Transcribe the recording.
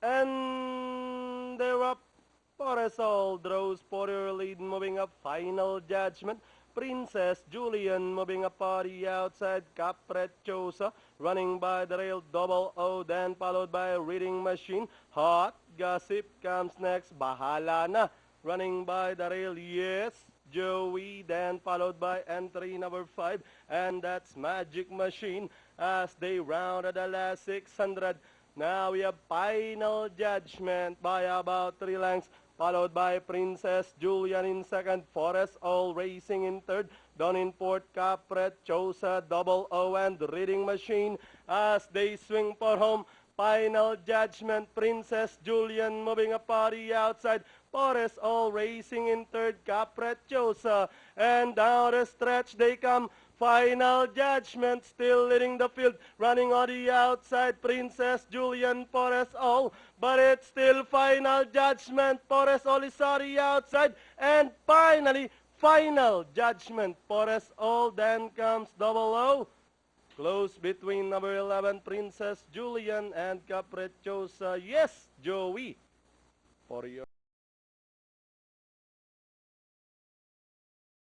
And they're up. Poresol draws for your lead, moving up. Final Judgment. Princess Julian moving up party outside. Capricciosa running by the rail. Double O, then followed by Reading Machine. Hot Gossip comes next. Bahala na running by the rail. Yes, Joey, then followed by entry number 5, and that's Magic Machine as they rounded the last 600. Now we have Final Judgment by about 3 lengths, followed by Princess Julian in second, Forest All Racing in third, down in fourth, Capricciosa, Double O, and Reading Machine as they swing for home. Final Judgment, Princess Julian moving a party outside, Forest All Racing in third, Capricciosa, and down the stretch they come. Final Judgment still leading the field, running on the outside, Princess Julian, Forest All, but it's still Final Judgment, Forest All is on the outside, and finally, Final Judgment, Forest All, then comes Double O. Close between number 11, Princess Julian, and Capricciosa. Yes, Joey, for your